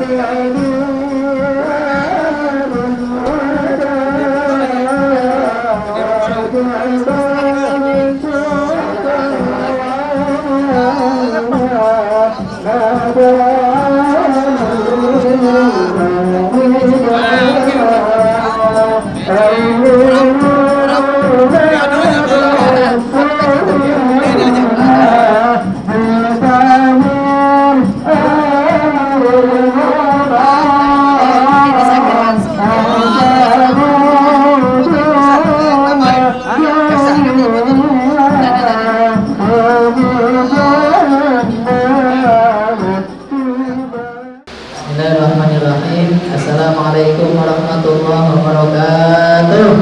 Bismillahirrahmanirrahim. Assalamualaikum warahmatullahi wabarakatuh.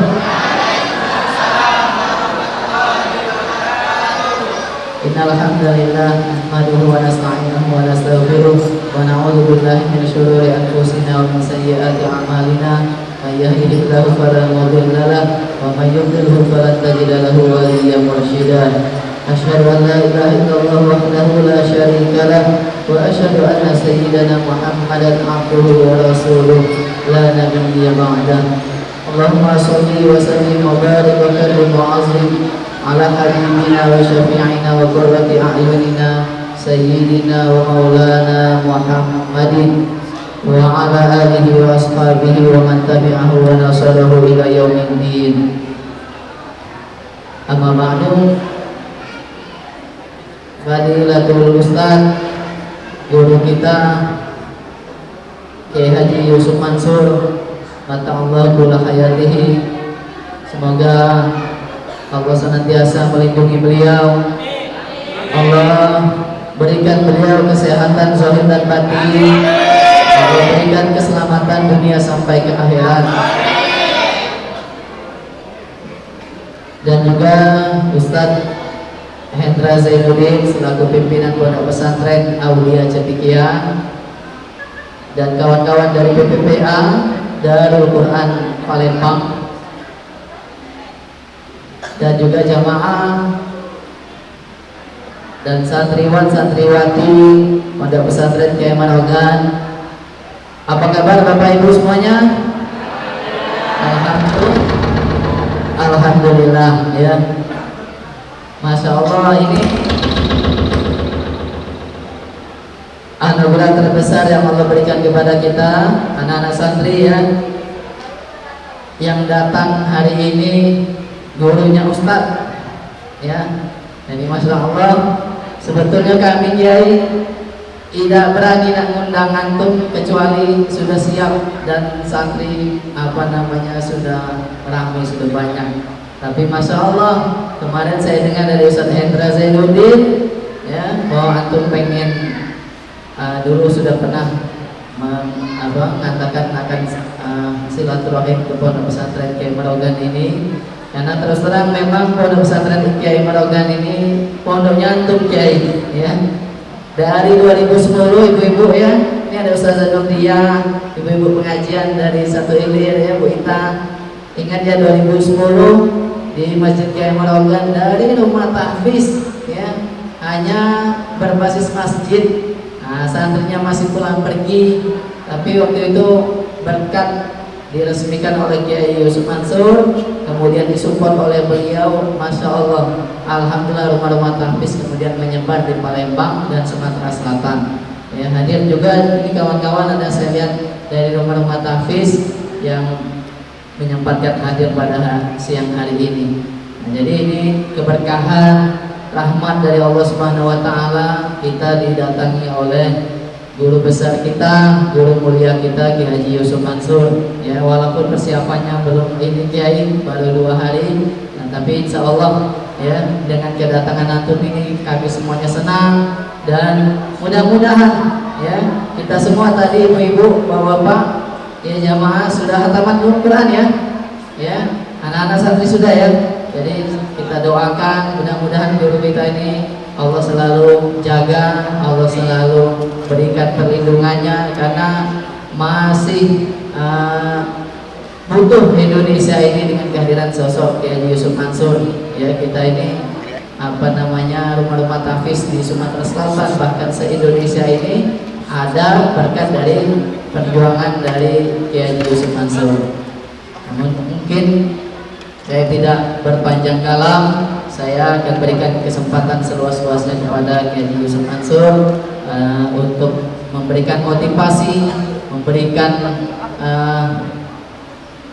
Innal hamdalillah nahmaduhu wa nasta'inuhu wa nastaghfiruh wa na'udzu billahi min shururi anfusina wa min sayyiati a'malina. May yahdihillahu fala mudilla lahu wa may yudlilhu falan tajida lahu waliyyan mursyida. Asyhadu an la ilaha illallah wahdahu la syarika lahu wa asyhadu anna sayyidana Muhammadan abduhu wa rasuluh la nabiyya ba'dahu. Allahumma shalli wa sallim wa barik wa karrim wa azim ala habibina wa syafi'ina wa qurrati a'yunina sayyidina wa maulana Muhammadin wa ala alihi wa ashabihi wa man tabi'ahu wa nasarahu ila yaumiddin. Amma ba'du. Fadilatul Ustaz guru kita Kiai Haji Yusuf Mansur, mata'allah kula hayatihi, semoga Allah senantiasa melindungi beliau. Allah berikan beliau kesehatan zahir dan batin. Allah berikan keselamatan dunia sampai ke akhirat. Dan juga Ustaz Hendra Zainuddin selaku pimpinan Pondok Pesantren Aulia Cepikian dan kawan-kawan dari PPPA Darul Quran Palembang dan juga jamaah dan santriwan-santriwati Pondok Pesantren Kiai Marogan. Apa kabar Bapak Ibu semuanya? Alhamdulillah ya. Masya Allah, ini anugerah terbesar yang Allah berikan kepada kita anak-anak santri ya, yang datang hari ini gurunya Ustadz ya. Jadi Masya Allah, sebetulnya kami Kiai tidak berani nak ngundang antum kecuali sudah siap dan santri sudah ramai, sudah banyak. Tapi Masya Allah, kemarin saya dengar dari Ustaz Hendra Zainuddin ya, bahwa antum pengen dulu sudah pernah mengatakan akan silaturahim ke Pondok Pesantren Kiai Marogan ini. Karena terus terang memang Pondok Pesantren Kiai Marogan ini pondoknya antum Kiai ya. Dari 2010 ibu-ibu ya, ini ada Ustazah Nurdia, ibu-ibu pengajian dari Satu Ilir ya, Bu Ita. Ingat ya 2010 di Masjid Kiai Marogan, dari rumah tahfiz ya, hanya berbasis masjid. Nah, santrinya masih pulang pergi, tapi waktu itu berkat diresmikan oleh Kiai Yusuf Mansur, kemudian disupport oleh beliau, Masya Allah, alhamdulillah rumah-rumah tahfiz kemudian menyebar di Palembang dan Sumatera Selatan. Ya, hadir juga ini kawan-kawan, ada saya lihat dari rumah-rumah tahfiz yang menyempatkan hadir pada siang hari ini. Nah, jadi ini keberkahan rahmat dari Allah Subhanahu wa taala, kita didatangi oleh guru besar kita, guru mulia kita Kiai Haji Yusuf Mansur ya, walaupun persiapannya belum ini Kiai baru 2 hari. Nah, tapi insya Allah ya, dengan kedatangan antum ini kami semuanya senang dan mudah-mudahan ya, kita semua tadi ibu-ibu, bapak-bapak ya, jamaah sudah hataman Quran ya, ya anak-anak santri sudah ya. Jadi kita doakan mudah-mudahan guru kita ini Allah selalu jaga, Allah selalu berikan perlindungannya, karena masih butuh Indonesia ini dengan kehadiran sosok Kiai Yusuf Mansur ya. Kita ini rumah-rumah tahfiz di Sumatera Selatan bahkan se-Indonesia ini ada berkat dari perjuangan dari Kiai Yusuf Mansur. Namun mungkin saya tidak berpanjang kalam, saya akan berikan kesempatan seluas-luasnya kepada Kiai Yusuf Mansur untuk memberikan motivasi, memberikan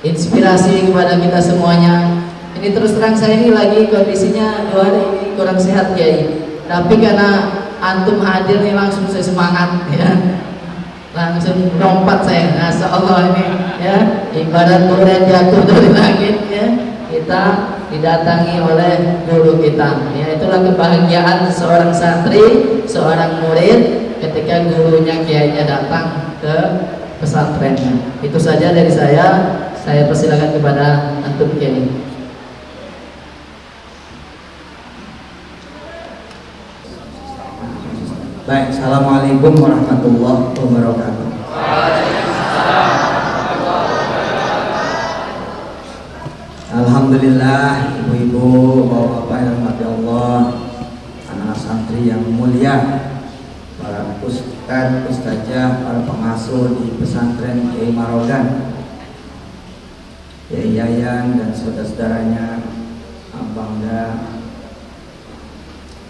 inspirasi kepada kita semuanya. Ini terus terang saya ini lagi kondisinya 2 hari ini kurang sehat Kiai, tapi karena antum hadir nih langsung saya semangat ya, langsung lompat saya. Masya Allah ini ya, ibarat durian jatuh dari langit ya, kita didatangi oleh guru kita ya. Itulah kebahagiaan seorang santri, seorang murid ketika gurunya kiainya datang ke pesantrennya. Itu saja dari saya persilakan kepada antum Kiai. Baik, assalamualaikum warahmatullahi wabarakatuh. Alhamdulillah, ibu-ibu, bapak-bapak yang dirahmati Allah, anak santri yang mulia, para ustadz, ustazah, para pengasuh di pesantren Kiai Marogan, Kiai Yayan dan saudara-saudaranya, Abang Da,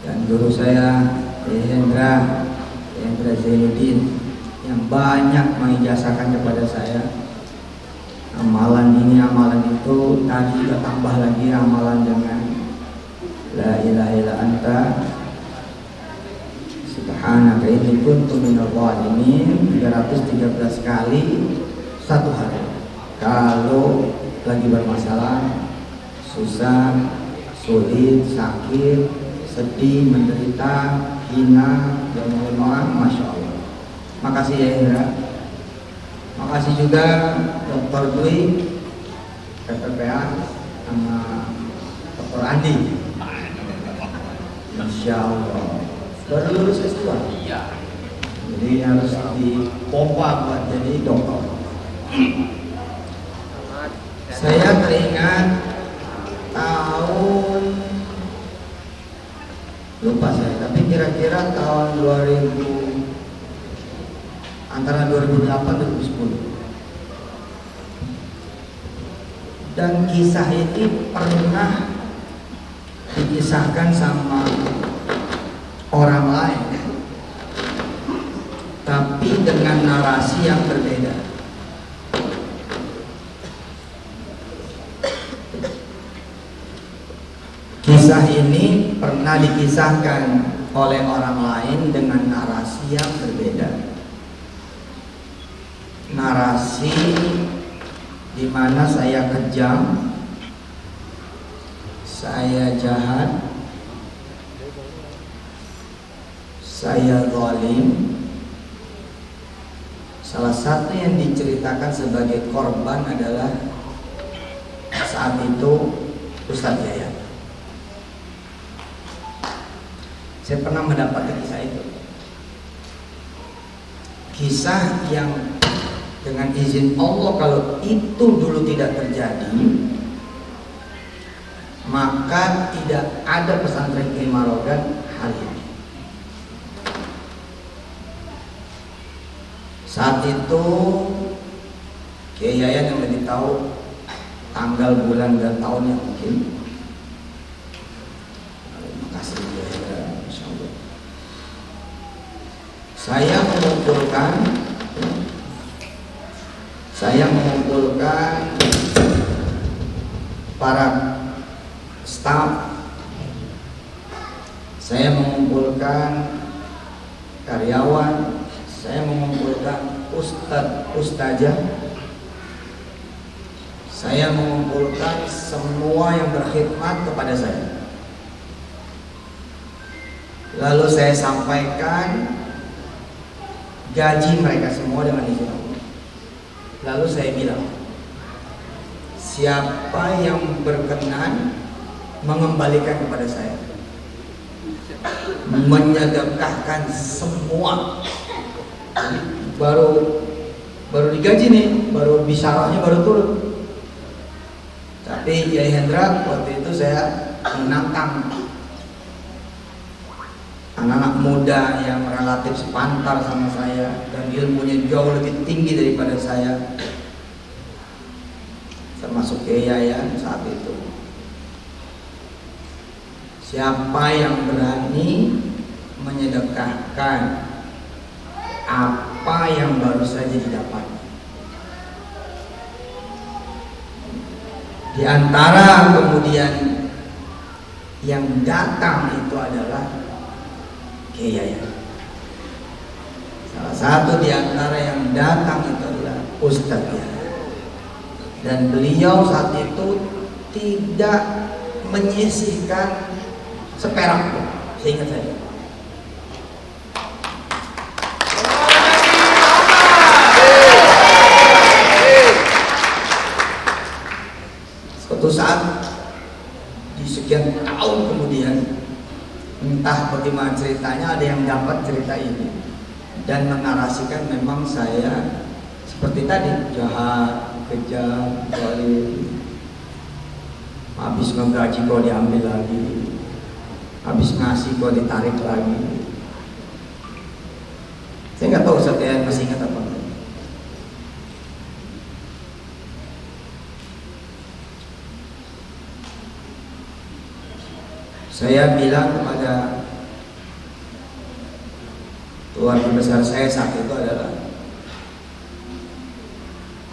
dan guru saya Hendra Zainuddin yang banyak mengijazakan kepada saya amalan ini, amalan itu. Tadi kita tambah lagi amalan dengan la ilaha illa anta subhanaka inni kuntu minadh dhalimin 313 kali satu hari. Kalau lagi bermasalah, susah, sulit, sakit, sedih, menderita, hina, dan mohon Masya Allah. Makasih ya Indra. Makasih juga Dr. Dwi, PPPA, sama Dr. Andi. Insya Allah baru lulus S2. Jadi harus dipompa buat jadi dokter. Saya teringat tahun, lupa saya, tapi kira-kira tahun 2000, antara 2008 dan 2010. Dan kisah ini pernah dikisahkan sama orang lain, tapi dengan narasi yang berbeda. Kisah ini pernah dikisahkan oleh orang lain dengan narasi yang berbeda. Narasi di mana saya kejam, saya jahat, saya zalim. Salah satu yang diceritakan sebagai korban adalah saat itu Ustadz Yaya. Saya pernah mendapati kisah itu. Kisah yang dengan izin Allah, kalau itu dulu tidak terjadi, maka tidak ada pesantren Kiai Marogan hari ini. Saat itu Kiai Yayan yang lebih tahu tanggal, bulan, dan tahunnya mungkin. Terima kasih ya, Masya Allah. Saya mengumpulkan para staf, saya mengumpulkan karyawan, saya mengumpulkan ustazah, saya mengumpulkan semua yang berkhidmat kepada saya. Lalu saya sampaikan gaji mereka semua dengan izin Allah. Lalu saya bilang, siapa yang berkenan mengembalikan kepada saya, menyedekahkan semua. Baru digaji nih, baru bisyarahnya baru turun. Tapi Kiai Hendra waktu itu saya menantang anak-anak muda yang relatif sepantar sama saya dan ilmunya jauh lebih tinggi daripada saya, termasuk Yayan saat itu. Siapa yang berani menyedekahkan apa yang baru saja didapat? Di antara kemudian yang datang itu adalah Yayan. Salah satu di antara yang datang itu adalah Ustadz Yayan. Dan beliau saat itu tidak menyisihkan seperak pun, seingat saya. Suatu saat di sekian tahun kemudian, entah bagaimana ceritanya, ada yang dapat cerita ini dan menarasikan memang saya seperti tadi, jahat, kejam, zalim, habis ngegaji kok diambil lagi, habis ngasih kok ditarik lagi. Saya nggak tahu saya masih ingat apa. Saya bilang kepada keluarga besar saya saat itu adalah,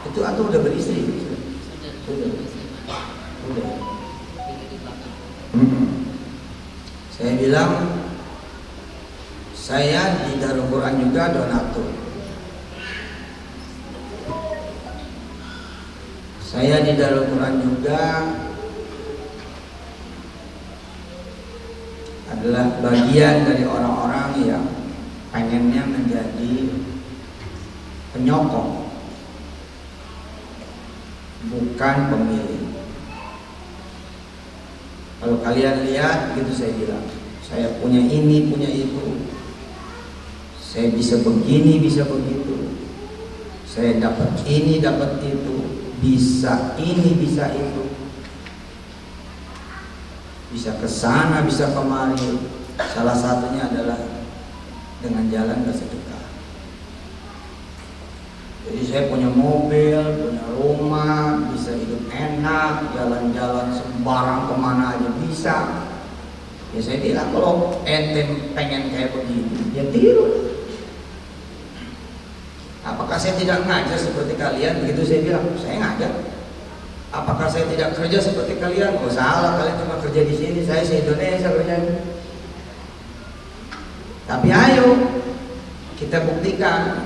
itu antum udah beristri? Sudah. Saya bilang, saya di Darul Quran juga donatur. Saya di Darul Quran juga adalah bagian dari orang-orang yang pengennya menjadi penyokong, bukan pemilih. Kalau kalian lihat, gitu saya bilang, saya punya ini, punya itu, saya bisa begini, bisa begitu, saya dapat ini, dapat itu, bisa ini, bisa itu, bisa ke sana, bisa kemari. Salah satunya adalah dengan jalan bersedekah. Jadi saya punya mobil, punya rumah, bisa hidup enak, jalan-jalan sembarang kemana aja bisa. Ya saya bilang, kalau ente pengen kayak begini, ya tiru. Apakah saya tidak ngajar seperti kalian? Begitu saya bilang, saya ngajar. Apakah saya tidak kerja seperti kalian? Oh salah, kalian cuma kerja di sini, saya se-Indonesia kerjanya. Tapi ayo kita buktikan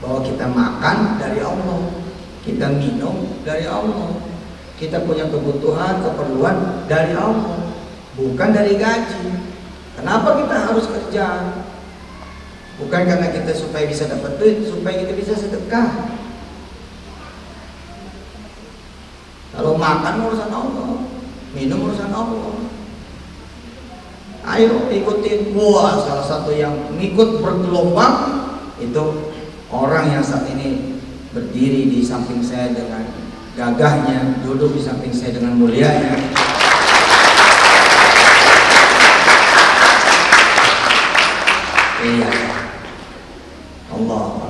bahwa kita makan dari Allah, kita minum dari Allah, kita punya kebutuhan, keperluan dari Allah, bukan dari gaji. Kenapa kita harus kerja? Bukan karena kita supaya bisa dapat duit, supaya kita bisa sedekah. Kalau makan urusan Allah, minum urusan Allah. Ayo ikutin. Wah, salah satu yang ngikut bergelombang itu orang yang saat ini berdiri di samping saya dengan gagahnya, duduk di samping saya dengan mulianya. Iya, Allah.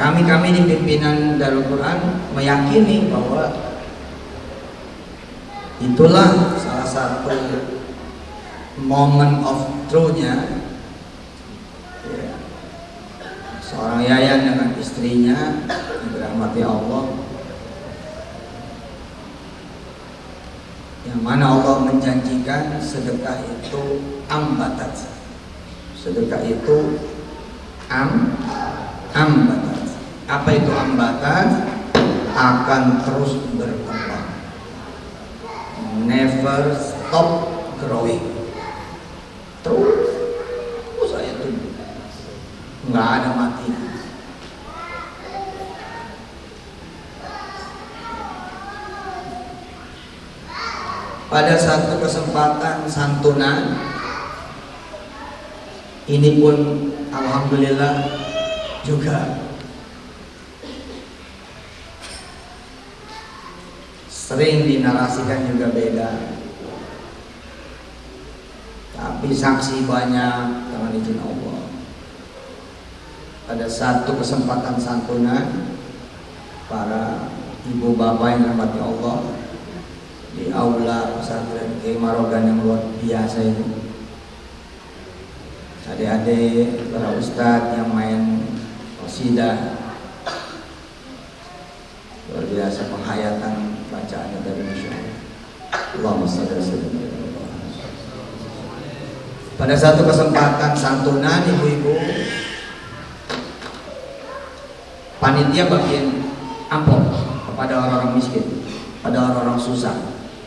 Kami di pimpinan Darul Quran meyakini bahwa itulah salah satu moment of truth-nya, ya. Seorang Yayan dengan istrinya yang dirahmati Allah, yang mana Allah menjanjikan sedekah itu ambatat. Sedekah itu ambatat. Apa itu ambatan? Akan terus berkembang, never stop growing. Terus saya tumbuh, nggak ada mati. Pada satu kesempatan santunan ini pun alhamdulillah juga sering dinarasikan juga beda. tapi saksi banyak dengan izin Allah. Pada satu kesempatan santunan para ibu bapak yang dirahmati Allah di aula pesantren Kiai Marogan yang luar biasa ini, adik-adik para ustadz yang main qasidah, luar biasa penghayatan bacaannya dari masyarakat. Allahumma shalli ala sayyidina. Pada satu kesempatan santunan ibu-ibu, panitia bagian amplop kepada orang-orang miskin, pada orang-orang susah,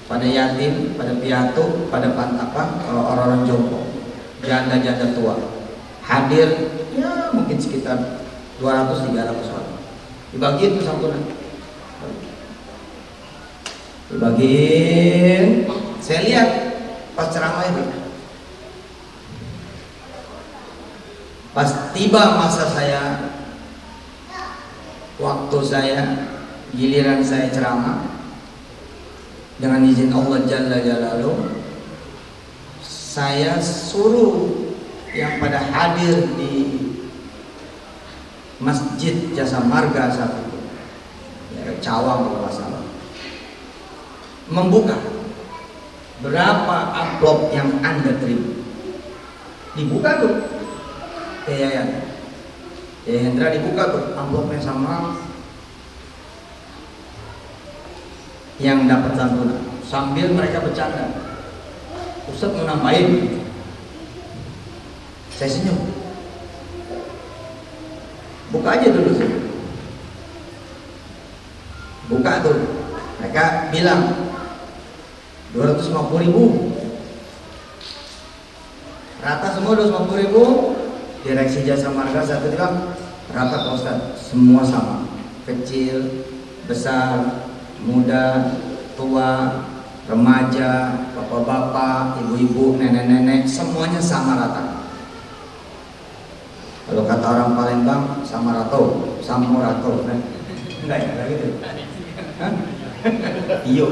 pada yatim, pada piatu, pada pantapan, orang-orang jompo, janda-janda tua. Hadir ya mungkin sekitar 200-300 orang. Dibagiin tuh santunan. Dibagiin. Saya lihat pas ceramah itu. Pas tiba masa saya, waktu saya, giliran saya ceramah, dengan izin Allah Jalla Jalaluhu, saya suruh yang pada hadir di Masjid Jasa Marga saat itu, ya, Cawang kalau nggak salah, membuka berapa amplop yang Anda terima. Dibuka tuh. Ya Hendra dibuka tuh amplopnya sama yang dapat santunan, sambil mereka bercanda, Ustaz mau nambahin. Saya senyum, buka aja dulu sih. Buka tuh, mereka bilang 250.000, rata semua 250.000. Direksi Jasa Marga satu bilang, rata Pak Ustaz, semua sama, kecil, besar, muda, tua, remaja, bapak-bapak, ibu-ibu, nenek-nenek, semuanya sama rata. Kalau kata orang Palembang, sama rato, nah. Enggak ya, enggak gitu. Hah? Iyo.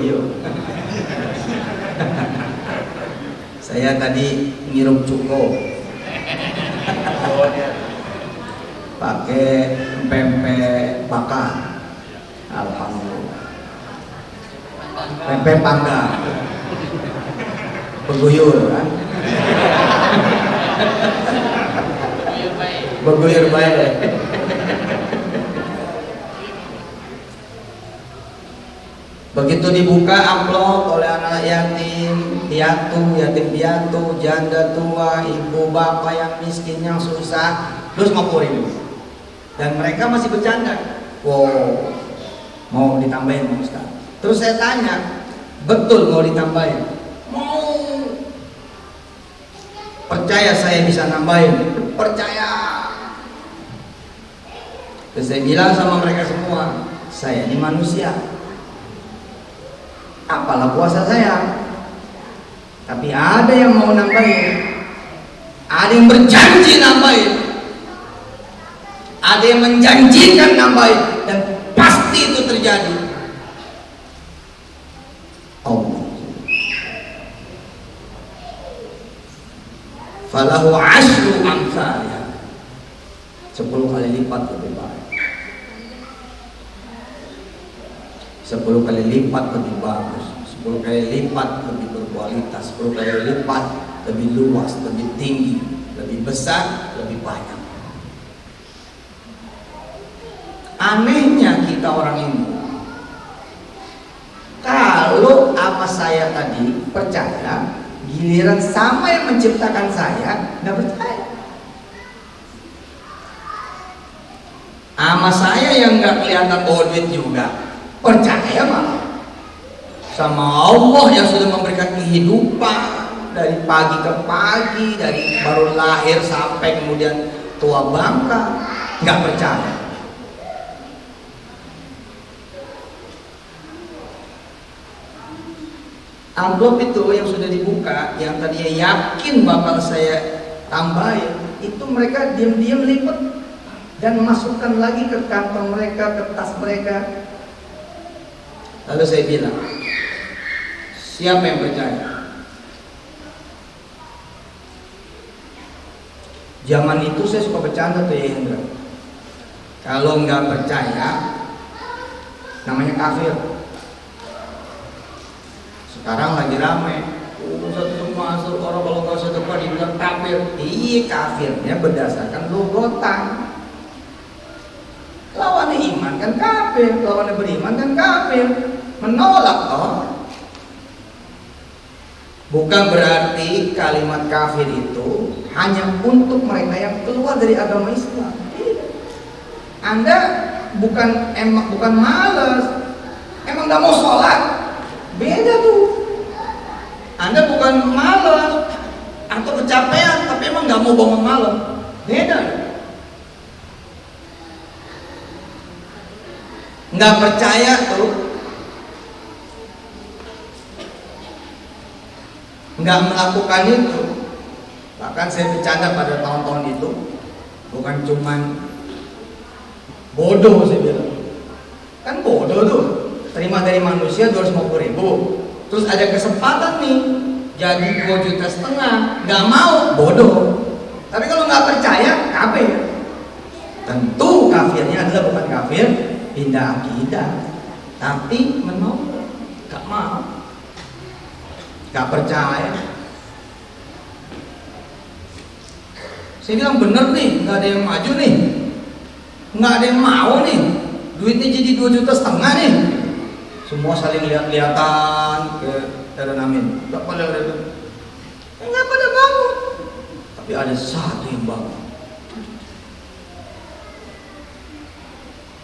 Saya tadi ngirup cuko. Pakai pempek bakar, alhamdulillah. Pempek panggang, beguyur kan? Beguyur baik. Begitu dibuka amplop oleh anak yatim, yatim piatu, janda tua, ibu bapak yang miskin yang susah, terus mau kurim. Dan mereka masih bercanda, wow, mau ditambahin Pak Ustaz. Terus saya tanya, betul mau ditambahin? Mau. Percaya saya bisa nambahin? Percaya. Terus saya bilang sama mereka semua, saya ini manusia, apalah puasa saya. Tapi ada yang mau nambahin, ada yang berjanji nambahin, ada yang menjanjikan nambahin, dan pasti itu terjadi. Allah. Falahu asyru amsalnya, 10 kali lipat lebih baik, 10 kali lipat lebih bagus, 10 kali lipat lebih berkualitas, 10 kali lipat lebih luas, lebih tinggi, lebih besar, lebih banyak. Anehnya kita orang ini, kalau apa saya tadi percaya, giliran sama yang menciptakan saya nggak percaya. Sama saya yang nggak kelihatan duit juga percaya malah. Sama Allah yang sudah memberikan kehidupan dari pagi ke pagi, dari baru lahir sampai kemudian tua bangka, nggak percaya. Amplop itu yang sudah dibuka, yang tadinya yakin bakal saya tambahin, itu mereka diam-diam lipat dan masukkan lagi ke kantong mereka, ke tas mereka. Lalu saya bilang, siapa yang percaya? Zaman itu saya suka bercanda tuh ya Indra. Kalau nggak percaya, namanya kafir. Sekarang lagi rame. Satu masuk orang kalau nggak sedekah dibilang kafir. Iya kafirnya berdasarkan logotan. Lawannya iman kan kafir, lawannya beriman kan kafir. Menolak toh. Bukan berarti kalimat kafir itu hanya untuk mereka yang keluar dari agama Islam. Anda bukan malas, emang nggak mau sholat, beda tuh. Anda bukan malas atau kecapean, tapi emang nggak mau bangun malam, beda. Nggak percaya tuh, nggak melakukan itu. Bahkan saya bercanda pada tahun-tahun itu, bukan cuman bodoh saya bilang, kan bodoh tuh, terima dari manusia 250.000, terus ada kesempatan nih jadi 2,5 juta, nggak mau, bodoh. Tapi kalau nggak percaya, kafir. Tentu kafirnya adalah bukan kafir pindah akidah, tapi menolak, nggak mau, nggak percaya. Saya bilang bener nih, nggak ada yang maju nih, nggak ada yang mau nih, duitnya jadi 2,5 juta nih. Semua saling lihat-lihatan ke Darun Amin. Nggak pada lihat, nggak pada bangun. Tapi ada satu yang bangun.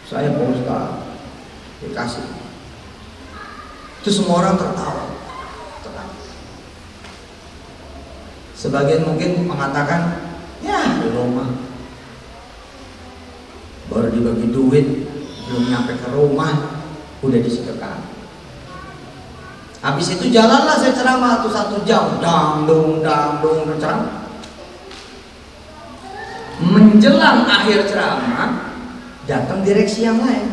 Saya Pak Ustaz dikasih. Itu semua orang tertawa. Sebagian mungkin mengatakan, ya belum mah, baru dibagi duit, belum nyampe ke rumah, udah disedekahkan. Habis itu jalanlah saya ceramah tuh 1 jam, dangdung ceramah. Menjelang akhir ceramah, datang direksi yang lain.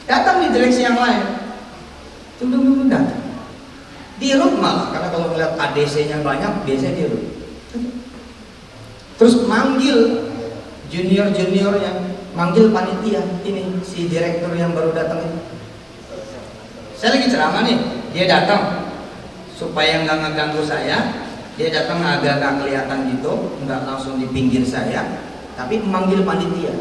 Datang di direksi yang lain. Tunggu datang. Dirut malah, karena kalau melihat ADC-nya banyak, biasanya dirut. Terus manggil junior-juniornya, manggil panitia, ini si direktur yang baru datang ini. Saya lagi ceramah nih, dia datang supaya nggak ngeganggu saya. Dia datang agak nggak kelihatan gitu, nggak langsung di pinggir saya, tapi manggil panitia.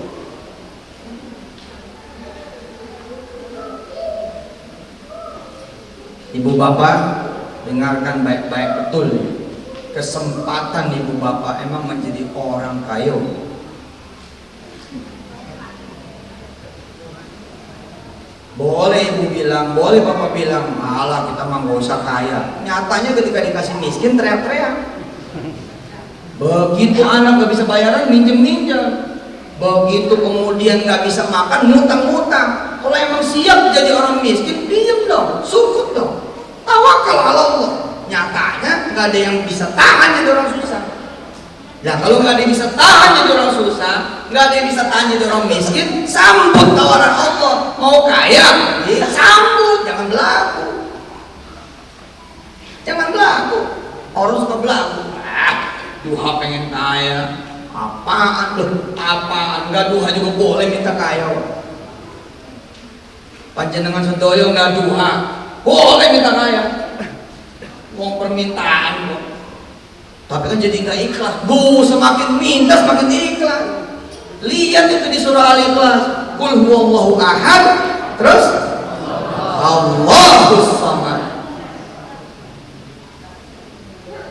Ibu bapak, dengarkan baik-baik betul. Kesempatan ibu bapak emang menjadi orang kaya. Boleh ibu bilang, boleh bapak bilang, malah kita mah gak usah kaya. Nyatanya ketika dikasih miskin teriak-teriak. Begitu anak gak bisa bayaran, minjem-minjem. Begitu kemudian gak bisa makan, ngutang-ngutang. Kalau emang siap jadi orang miskin, diem dong, sukut dong, tawakal ala Allah. Nyatanya nggak ada yang bisa tahan jadi orang susah. Nah kalau nggak ada yang bisa tahan jadi orang susah, nggak ada yang bisa tahan jadi orang miskin, sambut tawaran Allah. Mau kaya, ya sambut, jangan berlaku. Jangan berlaku. Orang suka berlaku. Duha pengen kaya, apaan loh? Apaan? Nggak duha juga boleh minta kaya. Panjenengan sedoyo nggak duha, boleh minta kaya. Uang permintaan kok. Tapi kan jadi nggak ikhlas. Semakin minta semakin ikhlas. Lihat itu di surah Al-Ikhlas. Qul huwallahu ahad. Terus Allahus samad.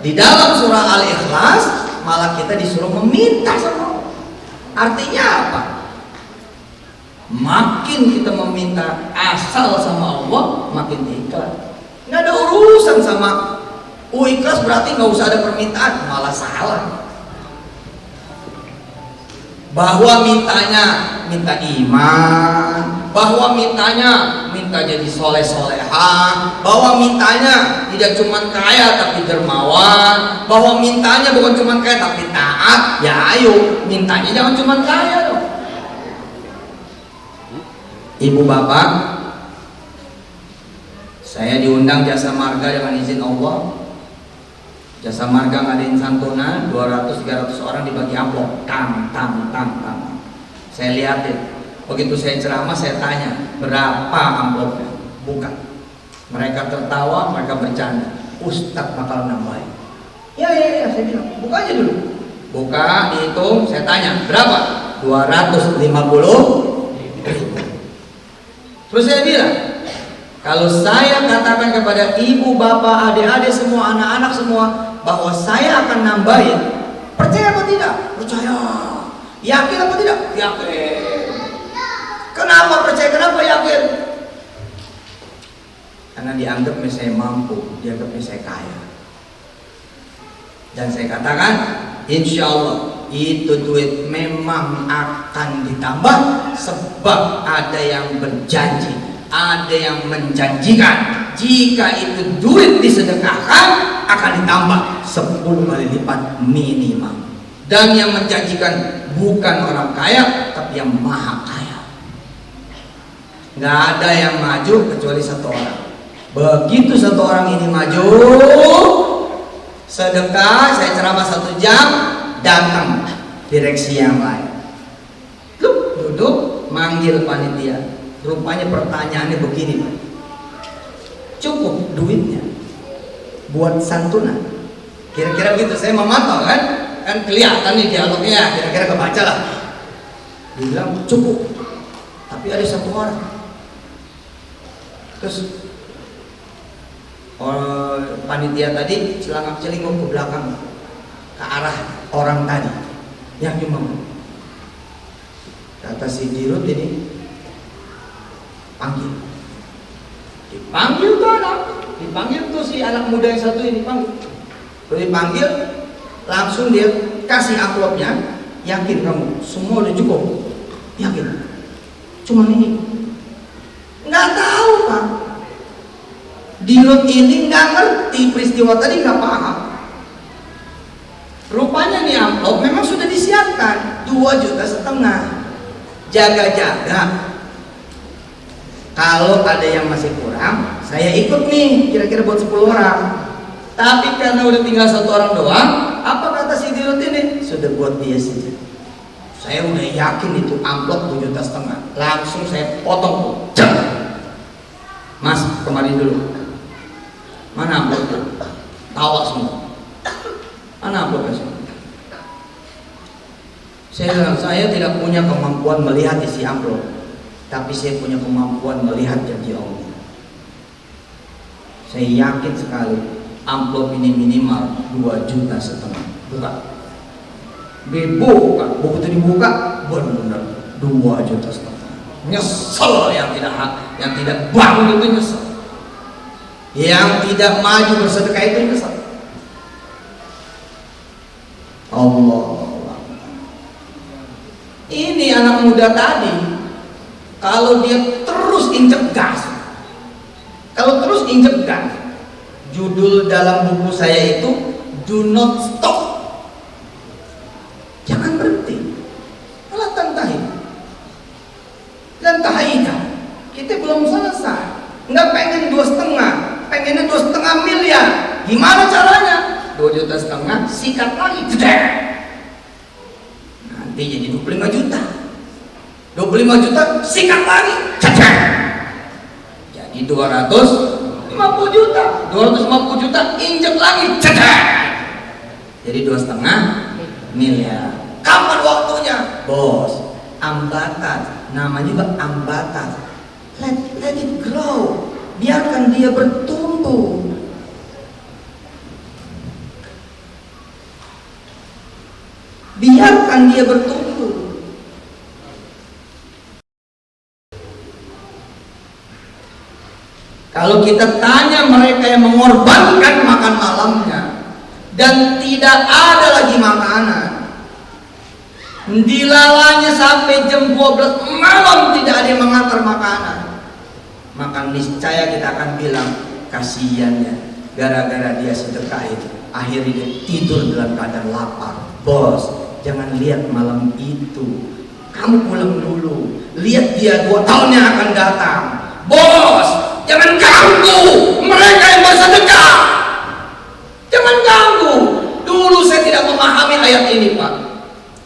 Di dalam surah Al-Ikhlas malah kita disuruh meminta sama Allah. Artinya apa? Makin kita meminta asal sama Allah, makin ikhlas. Nggak ada urusan sama ikhlas berarti nggak usah ada permintaan, malah salah. Bahwa mintanya minta iman, bahwa mintanya minta jadi soleh-solehah, bahwa mintanya tidak cuma kaya tapi dermawan, bahwa mintanya bukan cuma kaya tapi taat. Ya ayo, mintanya jangan cuma kaya dong. Ibu bapak, saya diundang Jasa Marga dengan izin Allah. Jasa Marga ngadain santunan 200-300 orang dibagi amplop, tang. Saya lihatin, begitu saya ceramah saya tanya berapa amplopnya, buka. Mereka tertawa, mereka bercanda. Ustadz bakal nambahin. Ya, saya bilang buka aja dulu. Buka, dihitung, saya tanya berapa? 250.000. Terus saya bilang, kalau saya katakan kepada ibu, bapak, adik-adik semua, anak-anak semua bahwa saya akan nambahin, percaya apa tidak? Percaya. Yakin apa tidak? Yakin. Kenapa percaya? Kenapa yakin? Karena dianggapnya saya mampu, dianggapnya saya kaya. Dan saya katakan, insya Allah itu duit memang akan ditambah, sebab ada yang berjanji, ada yang menjanjikan jika itu duit disedekahkan akan ditambah 10 kali lipat minimal. Dan yang menjanjikan bukan orang kaya, tapi yang maha kaya. Nggak ada yang maju kecuali satu orang. Begitu satu orang ini maju, sedekah, saya ceramah 1 jam, datang direksi yang lain. Duduk, manggil panitia. Rupanya pertanyaannya begini, Pak. Cukup duitnya buat santunan? Kira-kira gitu, saya memantau kan kelihatan nih dialognya, kira-kira kebaca lah. Dia bilang cukup, tapi ada satu orang. Terus panitia tadi celingak ke belakang, ke arah orang tadi yang nyumbang. Kata si Dirut ini, panggil. Dipanggil tuh anak, dipanggil tuh si anak muda yang satu ini, panggil. Terus dipanggil, langsung dia kasih amplopnya. Yakin kamu semua udah cukup? Yakin? Cuman ini nggak tahu, Pak. Dirut ini nggak ngerti peristiwa tadi, nggak paham. Rupanya nih amplop memang sudah disiapkan 2,5 juta. Jaga-jaga, kalau ada yang masih kurang, saya ikut nih, kira-kira buat 10 orang. Tapi karena udah tinggal 1 orang doang, apa kata si Dirut ini? Sudah buat dia saja. Saya udah yakin itu amplop 2,5 juta. Langsung saya potong. Mas, kemarin dulu. Mana amplopnya? Tawa semua. Mana amplopnya semua? Saya bilang, saya tidak punya kemampuan melihat isi amplop, tapi saya punya kemampuan melihat janji Allah. Saya yakin sekali amplop ini minimal 2,5 juta. Buka. Dibuka, begitu dibuka, benar-benar 2,5 juta. Nyesel yang tidak bangun itu nyesel. Yang tidak maju bersedekah itu nyesel. Allah. Ini anak muda tadi, kalau dia terus injek gas, judul dalam buku saya itu do not stop, jangan berhenti. Malah lantahinya kita belum selesai, nggak pengen 2,5, pengennya 2,5 miliar. Gimana caranya? 2,5 juta sikat lagi, gede. Nanti jadi 25 juta. 25 juta sikat lagi, cacat. Jadi 250 juta. 250 juta injek lagi, cacat. Jadi 2,5 miliar. Kapan waktunya? Bos, ambatan. Namanya juga ambatan. Let it grow. Biarkan dia bertumbuh. Biarkan dia bertumbuh. Kalau kita tanya mereka yang mengorbankan makan malamnya dan tidak ada lagi makanan, dilalanya sampai jam 12 malam tidak ada yang mengantar makanan, maka niscaya kita akan bilang kasihannya, gara-gara dia sedekah itu akhirnya dia tidur dalam keadaan lapar. Bos, jangan lihat malam itu, kamu pulang dulu, lihat dia 2 tahun yang akan datang. Bos, jangan ganggu mereka yang bersedekah. Jangan ganggu. Dulu saya tidak memahami ayat ini, Pak.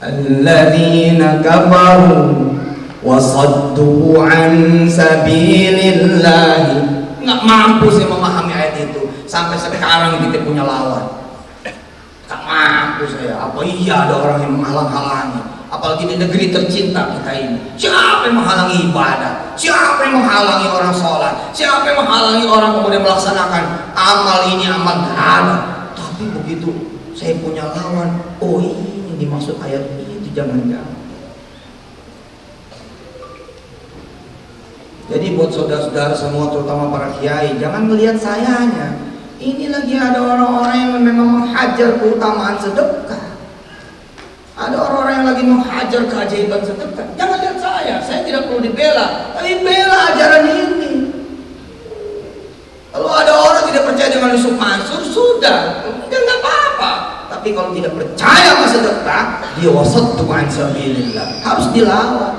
Alladzina kafaru wa saddu an sabilillah. Nggak mampu saya memahami ayat itu. Sampai sekarang kita punya lawan. Nggak mampu saya. Apa iya ada orang yang menghalang-halangi? Apalagi di negeri tercinta kita ini. Siapa yang menghalangi ibadah? Siapa yang menghalangi orang sholat? Siapa yang menghalangi orang kemudian melaksanakan amal ini, amal nggak ada. Tapi begitu saya punya lawan, oh ini dimaksud ayat itu, jangan-jangan. Jadi buat saudara-saudara semua, terutama para kiai, jangan melihat sayanya. Ini lagi ada orang-orang yang memang menghajar keutamaan sedekah. Ada orang-orang yang lagi menghajar keajaiban sedekah. Jangan lihat saya tidak perlu dibela, tapi bela ajaran ini. Kalau ada orang tidak percaya dengan Yusuf Mansur, sudah, nggak apa-apa. Tapi kalau tidak percaya sama sedekah, dia wasaddu an sabilillah, harus dilawan.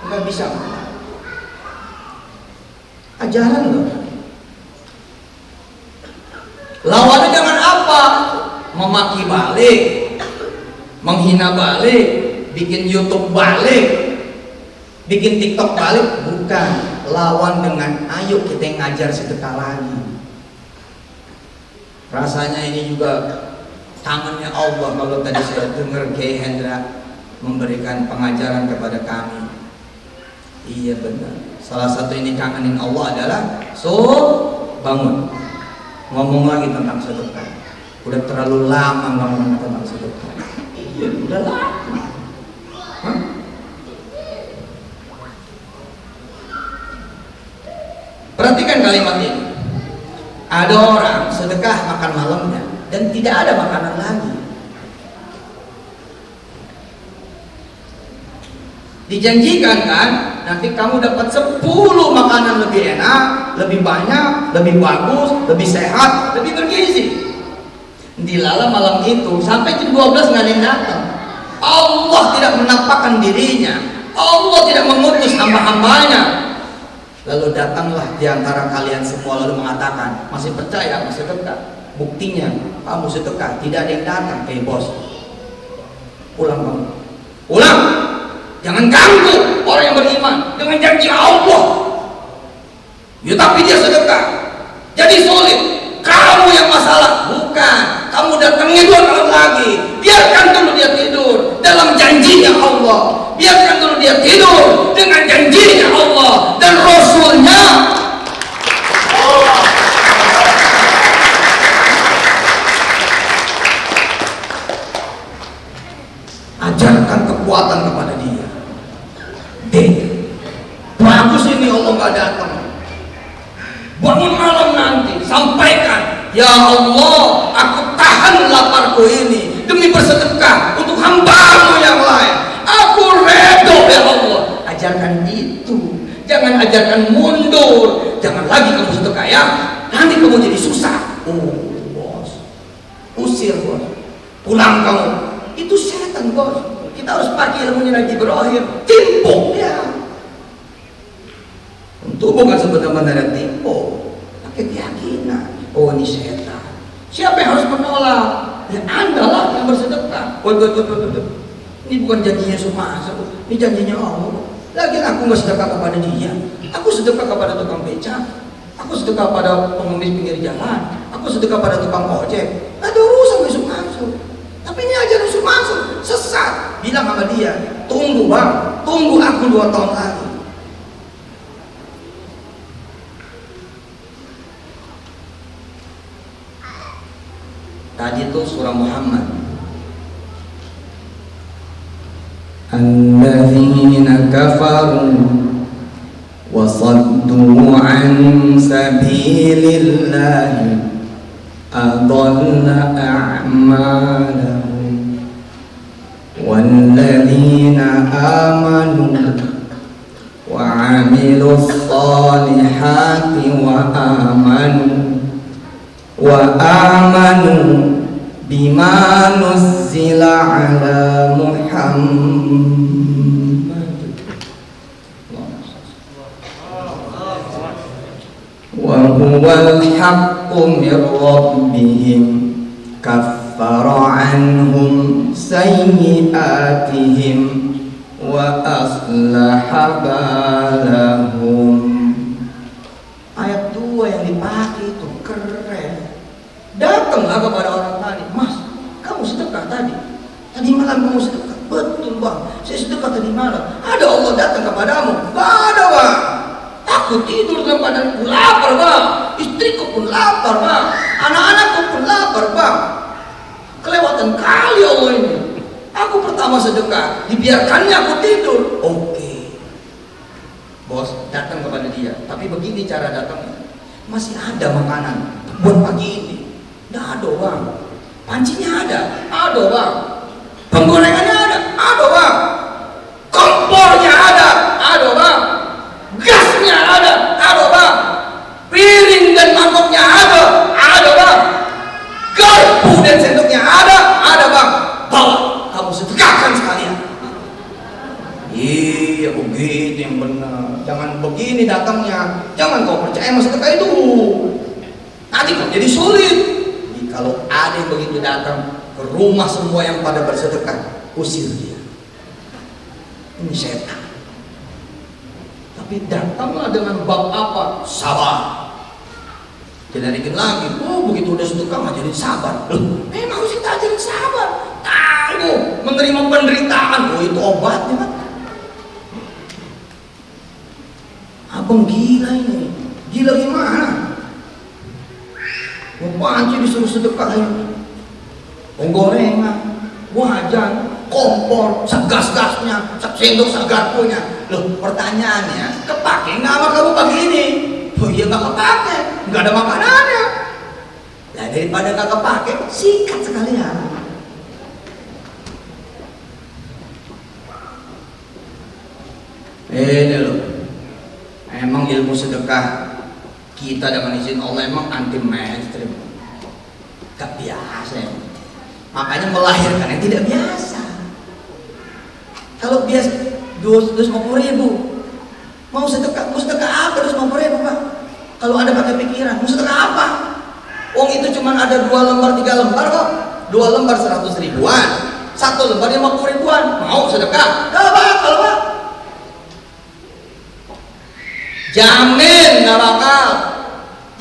Nggak bisa. Ajaran loh. Lawannya jangan apa? Memaki balik, menghina balik, bikin YouTube balik, bikin TikTok balik. Bukan. Lawan dengan ayo kita ngajar sedekah lagi. Rasanya ini juga tangannya Allah. Kalau tadi saya dengar Kiai Hendra memberikan pengajaran kepada kami, iya benar. Salah satu ini kangenin Allah adalah bangun, ngomong lagi tentang sedekah. Udah terlalu lama ngomong tentang sedekah. Iya, udah lama. Hah? Perhatikan kalimat ini. Ada orang sedekah makan malamnya dan tidak ada makanan lagi. Dijanjikan kan, nanti kamu dapat 10 makanan lebih enak, lebih banyak, lebih bagus, lebih sehat, lebih bergizi. Dilala malam itu sampai jam 12 nggak ada yang datang. Allah tidak menampakkan dirinya. Allah tidak mengutus hamba-hambanya. Lalu datanglah di antara kalian semua lalu mengatakan, masih percaya, masih sedekah. Buktinya kamu sedekah, tidak ada yang datang. Bos, pulang kamu, pulang. Jangan ganggu orang yang beriman dengan janji Allah. Ya tapi dia sedekah, jadi sulit. Kamu yang masalah, bukan. Kamu datangnya 2 tahun lagi. Biarkan dulu dia tidur dalam janjinya Allah. Biarkan dulu dia tidur dengan janjinya Allah dan Rasulnya. Ajarkan kekuatan kepada dia. Bagus ini Allah nggak datang. Bangun malam nanti, sampaikan, ya Allah, aku tahan laparku ini demi bersedekah untuk hamba-Mu yang lain. Aku redo ya Allah. Ajarkan itu. Jangan ajarkan mundur. Jangan lagi kamu sedekah ya. Nanti kamu jadi susah. Oh bos, usir bos. Pulang kamu. Itu setan bos. Kita harus pakai ilmunya Nabi Ibrahim. Timpuk ya. Itu bukan sebenarnya tipu, pakai keyakinan. Oh ini setan. Siapa yang harus menolak? Ya Anda lah yang bersedekah. Ini bukan janjinya Sumasa, ini janjinya Allah. Lagi aku nggak sedekah kepada dia. Aku sedekah kepada tukang beca. Aku sedekah pada pengemis pinggir jalan. Aku sedekah pada tukang ojek. Nggak ada urusan dengan Sumasa. Tapi ini ajaran Sumasa sesat. Bilang sama dia, tunggu bang, tunggu aku 2 tahun lagi. Tadi itu surah Muhammad. Alladzina kafaru wa saddu an sabilillah adalla a'malahum walladzina amanu wa 'amilus solihati wa amanu bima nuzzila ala Muhammad wa huwa huwal haqqu mir rabbihim kaffara anhum sayyi'atihim wa aslaha balahum. Ayat 2 yang dipakai itu keren. Datanglah kepada orang tadi, Mas, kamu sedekah tadi malam kamu sedekah. Betul bang, saya sedekah tadi malam. Ada Allah datang kepadamu? Gak ada bang. Aku tidur dalam badanku lapar bang, istriku pun lapar bang, anak-anakku pun lapar bang. Kelewatan kali Allah ini. Aku pertama sedekah, dibiarkannya aku tidur. Oke, bos datang kepada dia, tapi begini cara datangnya. Masih ada makanan buat pagi ini? Nggak ada bang. Pancinya ada bang. Penggorengannya ada bang. Kompornya ada bang. Gasnya ada bang. Piring dan mangkoknya ada bang. Garpu dan sendoknya ada bang. Bawa, kamu sedekahkan sekalian. Iya, begitu yang benar. Jangan begini datangnya. Jangan kau percaya sama sedekah itu. Nanti kau jadi sulit. Jadi kalau ada yang begitu datang ke rumah semua yang pada bersedekah, usir dia. Ini setan. Tapi datanglah dengan bab apa? Sabar. Jangan dikit lagi. Oh, begitu udah sedekah mah jadi sabar. Loh, memang harus kita ajarin sabar. Tangguh menerima penderitaan. Oh, itu obatnya kan. Abang gila ini. Gila gimana? Panci disuruh sedekah ini. Penggorengan, wajan, kompor, segas-gasnya, sendok segarpunya. Loh, pertanyaannya, kepake nggak sama kamu pagi ini? Oh iya nggak kepake, nggak ada makanannya. Nah, daripada nggak kepake, sikat sekalian. Ini loh, emang ilmu sedekah kita dengan izin Allah emang anti mainstream, gak biasa ya. Makanya melahirkan yang tidak biasa. Kalau biasa 250.000 mau sedekah apa 250.000 pak? Kalau ada pakai pikiran mau sedekah apa? Wong itu cuma ada 2 lembar 3 lembar kok. 2 lembar 100 ribuan, 1 lembar 50 ribuan. Mau sedekah? Gak bakal pak. Jamin gak bakal.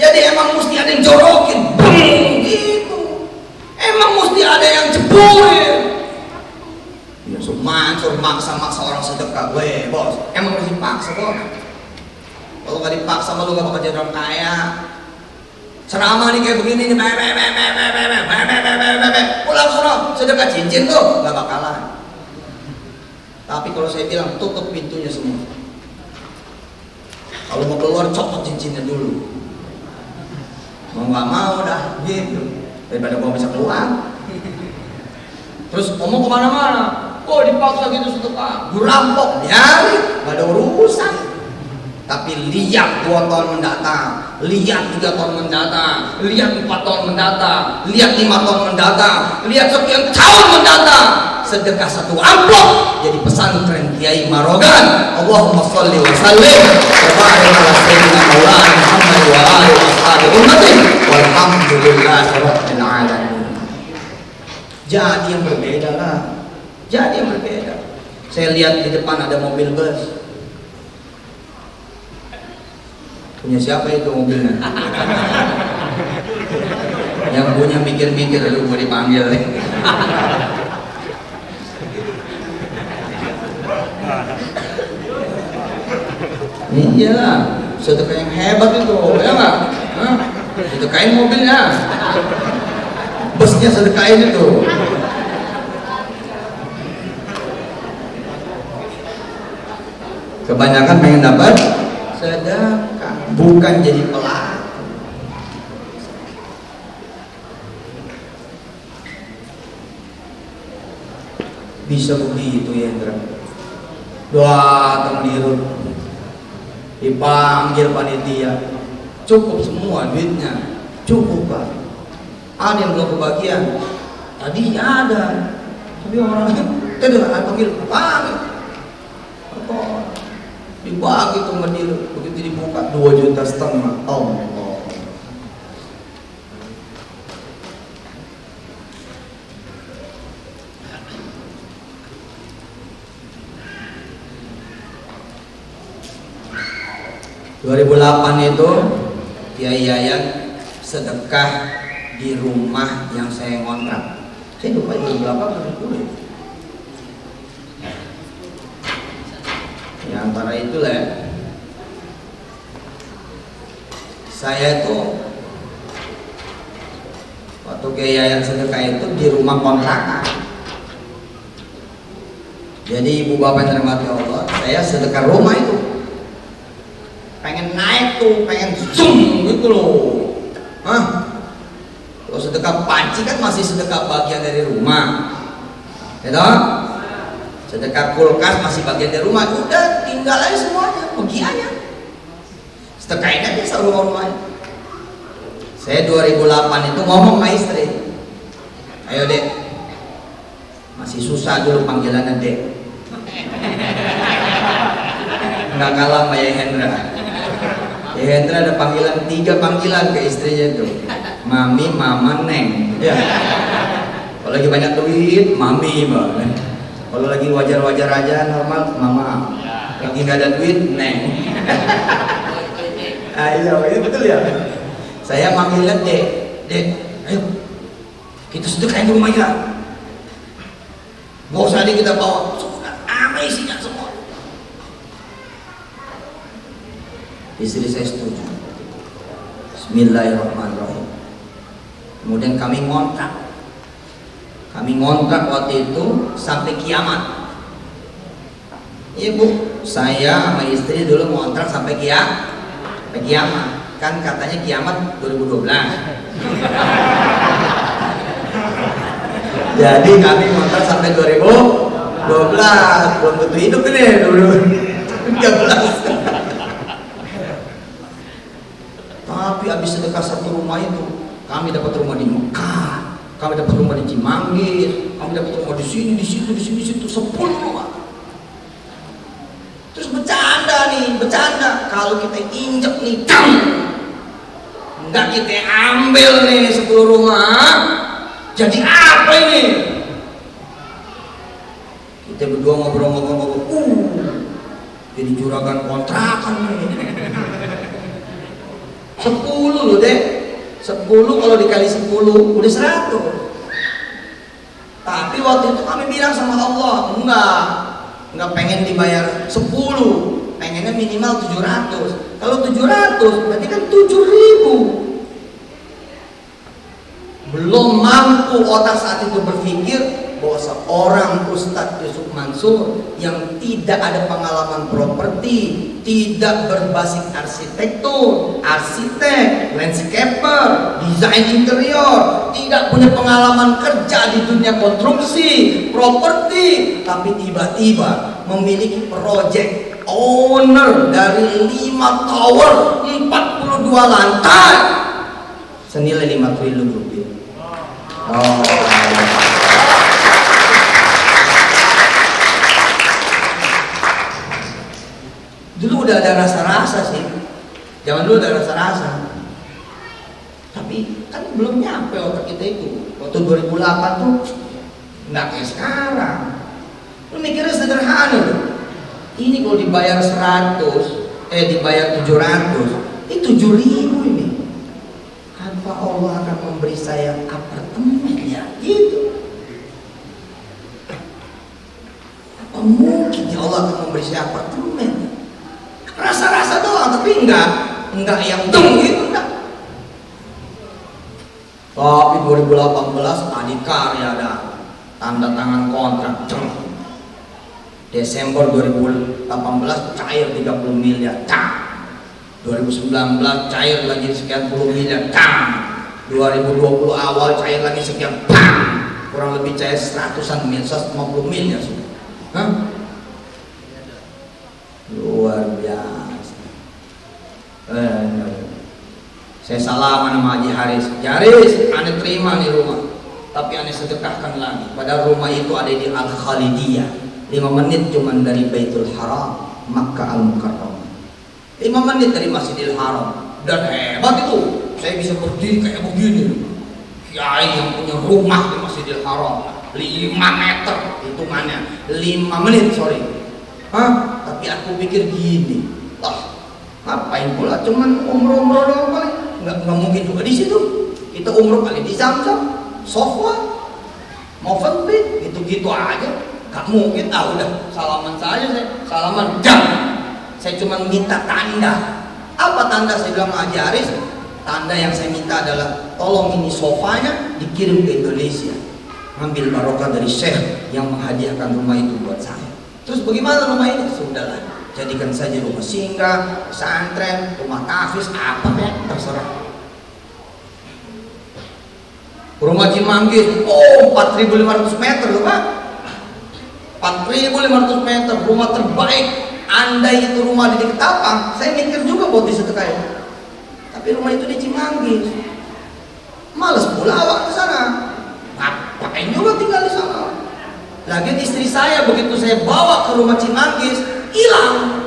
Jadi emang mesti ada yang jorokin, gitu. Emang mesti ada yang jeburin. Ya Mansur maksa orang sedekah, weh bos. Emang harus dipaksa bos. Kalau nggak dipaksa malu gak bakal jadi orang kaya. Ceramah nih kayak begini nih, pulang sono sedekah cincin tuh nggak bakalan. Tapi kalau saya bilang tutup pintunya semua. Kalau mau keluar copot cincinnya dulu. Mau nggak mau dah gitu, daripada gua bisa keluar. Terus ngomong kemana-mana, oh dipaksa gitu sedekah, dirampok, biarin, nggak ada urusan. Tapi lihat 2 tahun mendatang, lihat 3 tahun mendatang, lihat 4 tahun mendatang, lihat 5 tahun mendatang, lihat sekian tahun mendatang, sedekah 1 amplop jadi pesantren Kiai Marogan. Allahumma sholli wa sallim wa barik ala sayyidina maulana Muhammad wa alihi wa ashabihi ummati walhamdulillahi rabbil alamin. Jadi yang berbeda lah, jadi yang berbeda. Saya lihat di depan ada mobil bus. Punya siapa itu mobilnya? Yang punya mikir-mikir, lu mau dipanggil. Iya lah, sedekah yang hebat itu, ya nggak? Sedekahin mobilnya, busnya sedekahin itu. Kebanyakan pengen dapat sedekah, bukan jadi pelaku. Bisa begitu ya Indra. Datang dirut, dipanggil panitia, cukup semua duitnya, cukup pak. Ada yang belum kebagian, tadinya ada, tapi orang tadi lah panggil, panggil, apa? Dibagi tuh mendir, begitu dibuka 2,5 juta. Allah, 2008 itu Kiai Yayan sedekah di rumah yang saya ngontrak. Saya lupa 2008 atau 2010. Ya antara itulah ya. Saya itu waktu Kiai Yayan sedekah itu di rumah kontrakan. Jadi ibu bapak yang dirahmati Allah, saya sedekah rumah itu. Pengen naik tuh, pengen zoom gitu loh. Kalau sedekah panci kan masih sedekah bagian dari rumah, ya toh? Sedekah kulkas masih bagian dari rumah. Udah tinggal aja semuanya, pergi aja. Sedekahin aja seluruh rumahnya. Saya 2008 itu ngomong sama istri, ayo dek, masih susah dulu panggilannya dek. Nggak kalah sama Yai Hendra. Yai Hendra ada panggilan 3 panggilan ke istrinya itu, mami, mama, neng. Ya. Kalau lagi banyak duit, mami, bang. Kalau lagi wajar-wajar aja normal, mama. Lagi nggak ada duit, neng. Ayo, ini betul ya. Saya manggilnya dek, ayo kita sedekahin di rumah ya. Nggak usah deh kita bawa, sudah apa isinya semua. Istri saya setuju. Bismillahirrahmanirrahim. Kemudian kami ngontrak waktu itu sampai kiamat. Iya bu, saya sama istri dulu ngontrak sampai kiamat. Kan katanya kiamat 2012. Jadi kami ngontrak sampai 2012. Belum tentu hidup ini dulu 13. Tapi habis sedekah satu rumah itu, kami dapat rumah di Mekah, kami dapat rumah di Cimanggis, kami dapat rumah di sini, di situ, 10 rumah. Terus bercanda. Kalau kita injek nih, enggak kita ambil nih 10 rumah, jadi apa ini? Kita berdua ngobrol, jadi juragan kontrakan nih. 10 loh deh, 10 kalau dikali 10 udah 100. Tapi waktu itu kami bilang sama Allah, enggak pengen dibayar 10, pengennya minimal 700. Kalau 700 berarti kan 7.000. Belum mampu otak saat itu berpikir bahwa seorang Ustadz Yusuf Mansur yang tidak ada pengalaman properti, tidak berbasis arsitektur, arsitek, landscaper, desain interior, tidak punya pengalaman kerja di dunia konstruksi, properti, tapi tiba-tiba memiliki project owner dari 5 tower, 42 lantai, senilai 5 triliun rupiah. Dulu udah ada rasa-rasa sih, zaman dulu ada rasa-rasa, tapi kan belum nyampe otak kita itu. Waktu 2008 tuh nggak kayak sekarang. Lu mikirnya sederhana loh. Ini kalau dibayar 100, dibayar 700, ini 7.000 ini. Apa Allah akan memberi saya apartemen ya? Gitu. Apa mungkin ya Allah akan memberi saya apartemen? Rasa-rasa doang, tapi enggak yang gitu, enggak. Tapi 2018 adikarya ada tanda tangan kontrak. Desember 2018 cair 30 miliar. 2019 cair lagi sekian puluh miliar. 2020 awal cair lagi sekian. Kurang lebih cair 150 miliar sudah. Luar biasa. Saya salaman sama Haji Haris. Haris, aneh terima nih rumah, tapi aneh sedekahkan lagi. Padahal rumah itu ada di Al Khalidiyah, 5 menit cuman dari Baitul Haram, Makkah Al Mukarramah. 5 menit dari Masjidil Haram. Dan hebat itu, saya bisa berdiri kayak begini. Kiai yang punya rumah di Masjidil Haram 5 meter hitungannya, 5 menit sorry. Tapi aku pikir gini, Ngapain pula? Cuman umroh doang kali. Nggak mungkin juga di situ. Kita umroh kali di Zamzam, Sofwa, mau fitbit, gitu-gitu aja. Gak mungkin. Udah salaman saja saya. Salaman jam. Saya cuma minta tanda. Apa tanda? Saya bilang Haji Aris, tanda yang saya minta adalah tolong ini sofanya dikirim ke Indonesia. Ambil barokah dari Syekh yang menghadiahkan rumah itu buat saya. Terus bagaimana rumah ini? Sudahlah, jadikan saja rumah singgah, pesantren, rumah tahfiz, apa ya, terserah. Rumah Cimanggis, 4.500 meter loh Pak. 4.500 meter, rumah terbaik. Andai itu rumah di Ketapang, saya mikir juga buat disedekahin. Tapi rumah itu di Cimanggis. Males pula awak ke sana. Ngapain juga tinggal di sana. Lagian istri saya begitu saya bawa ke rumah Cimanggis, hilang.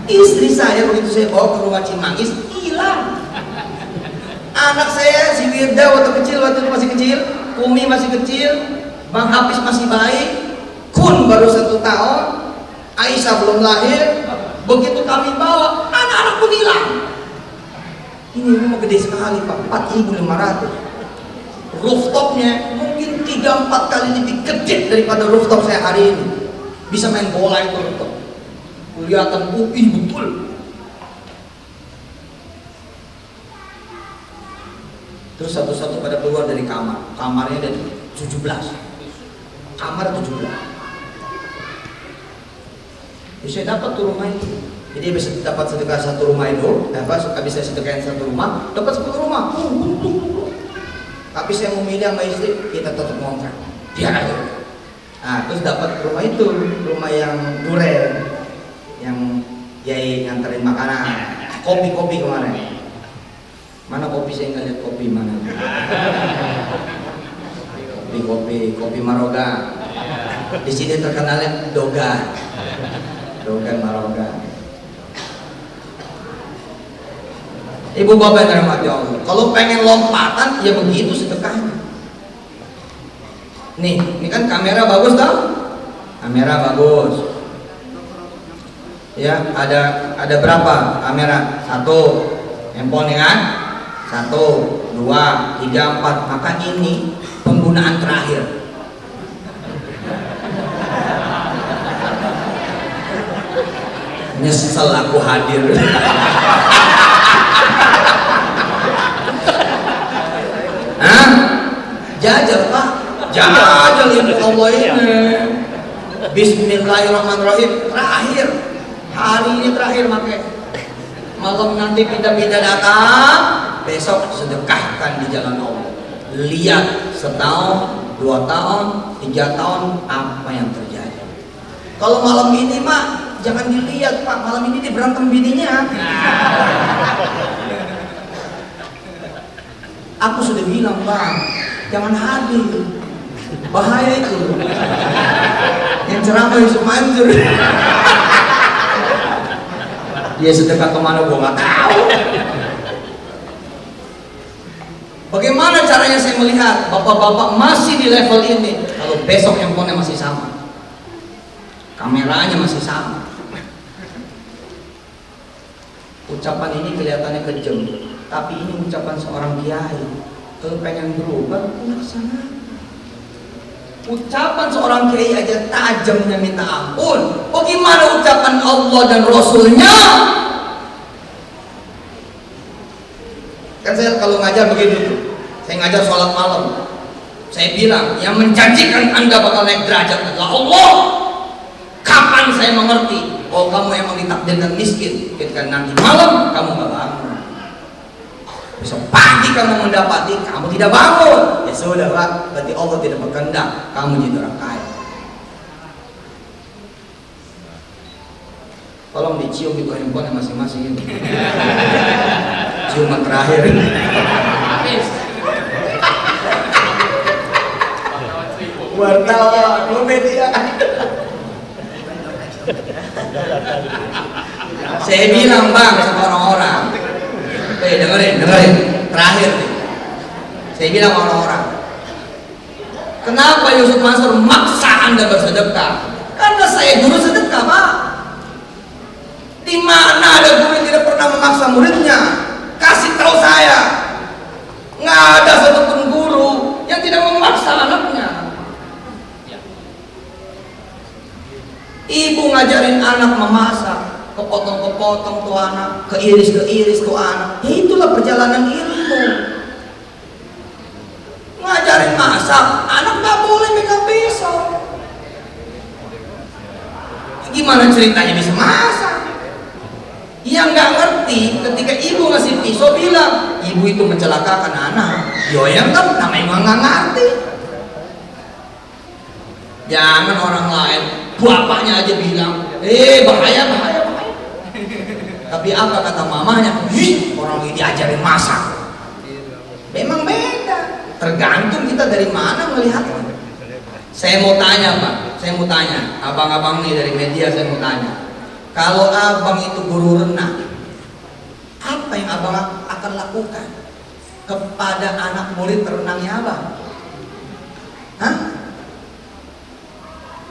Istri saya begitu saya bawa ke rumah Cimanggis, hilang. Anak saya si Wirda waktu itu masih kecil, Umi masih kecil, Bang Hafiz masih baik, Kun baru 1 tahun, Aisyah belum lahir. Begitu kami bawa, anak-anak pun hilang. Ini rumah gede sekali Pak, 4.500. Rooftopnya mungkin 3-4 kali lebih gede daripada rooftop saya hari ini. Bisa main bola itu rooftop. Kelihatan UI betul. Terus satu-satu pada keluar dari kamar. Kamarnya ada 17. Kamar 17. Saya dapat tuh rumah itu. Jadi bisa dapat sedekah 1 rumah itu, bisa sedekahin 1 rumah, dapat 10 rumah. Tapi saya memilih sama istri, kita tetap ngontrak. Biar aja. Nah, terus dapat rumah itu, rumah yang duren, yang Yai nganterin makanan, kopi kemarin. Mana kopi, saya nggak lihat kopi mana. Kopi Maroga. Di sini terkenalnya Dogan Maroga. Ibu bapak yang dirahmati Allah, kalau pengen lompatan ya begitu sedekahnya. Nih, ini kan kamera bagus tau? Kamera bagus. Ya, ada berapa kamera? 1, handphone kan? 1, 2, 3, 4. Maka ini penggunaan terakhir. Nyesel aku hadir. Hah? Jajal Pak, jajal ilmu Allah ini. Bismillahirrahmanirrahim. Terakhir, hari ini terakhir pakai. Malam nanti pindah-pindah datang, besok sedekahkan di jalan Allah. Lihat 1 tahun, 2 tahun, 3 tahun apa yang terjadi. Kalau malam ini Mak, jangan dilihat Pak, malam ini dia berantem bininya. Aku sudah bilang Bang, jangan hadir, bahaya itu. Yang ceramah Yusuf Manjur. Dia sedekah kemana gua nggak tahu. Bagaimana caranya saya melihat bapak-bapak masih di level ini? Kalau besok handphonenya masih sama, kameranya masih sama. Ucapan ini kelihatannya kejam, tapi ini ucapan seorang kiai. Kalau pengen berubah, laksana. Ucapan seorang kiai aja tajamnya minta ampun. Bagaimana ucapan Allah dan Rasulnya? Kan saya kalau ngajar begitu, saya ngajar sholat malam. Saya bilang, yang menjanjikan Anda bakal naik derajat adalah Allah. Kapan saya mengerti? Oh, kamu emang ditakdirkan miskin. Ketika nanti malam kamu gak bangun. Besok pagi kamu mendapati kamu tidak bangun. Ya sudah Pak, berarti Allah tidak berkehendak kamu jadi orang kaya. Tolong dicium di handphone masing-masing ini. Ciuman terakhir. Wartawan, media. Saya bilang Bang sama orang-orang, dengerin, terakhir. Saya bilang sama orang-orang, kenapa Yusuf Mansur maksa Anda bersedekah? Karena saya dulu sedekah Pak. pernah memaksa muridnya. Kasih tahu saya, nggak ada satupun guru yang tidak memaksa anaknya. Ibu ngajarin anak memasak, kepotong-kepotong tuh anak, keiris tuh anak. Ya itulah perjalanan ilmu. Ngajarin masak, anak nggak boleh megang pisau. Gimana ceritanya bisa masak? Yang nggak ngerti ketika ibu ngasih pisau bilang, ibu itu mencelakakan anak. Yoyang kan namanya nggak ngerti. Jangan orang lain, bapaknya aja bilang, bahaya. Tapi apa kata mamanya? Orang ini diajarin masak. Memang beda. Tergantung kita dari mana melihatnya. Saya mau tanya Pak, abang-abang nih dari media, saya mau tanya. Kalau abang itu guru renang, apa yang abang akan lakukan kepada anak murid renangnya abang? Hah?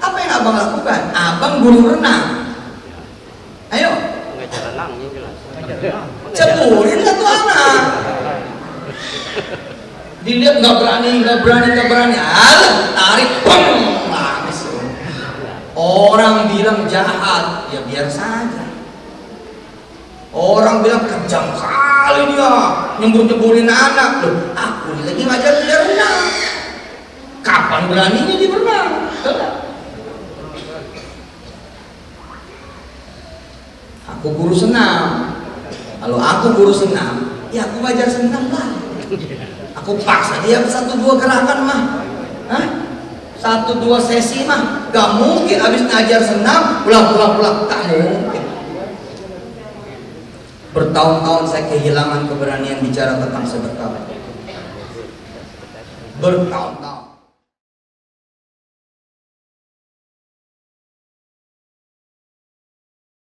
Apa yang abang lakukan? Abang guru renang. Ayo. Ceburin lah tuh anak. Dilihat nggak berani. Tarik, nangis. Orang bilang jahat, ya biar saja. Orang bilang kejam kali dia nyembur-nyemburin anak. Loh, aku lagi ngajar dia renang. Kapan beraninya dia berenang? Aku guru senam. Kalau aku guru senam, ya aku ngajar senam lah. Aku paksa dia 1-2 gerakan mah. Hah? 1-2 sesi mah. Gak mungkin habis ngajar senam pulang. Tak mungkin. Bertahun-tahun saya kehilangan keberanian bicara tentang sedekah. Bertahun-tahun.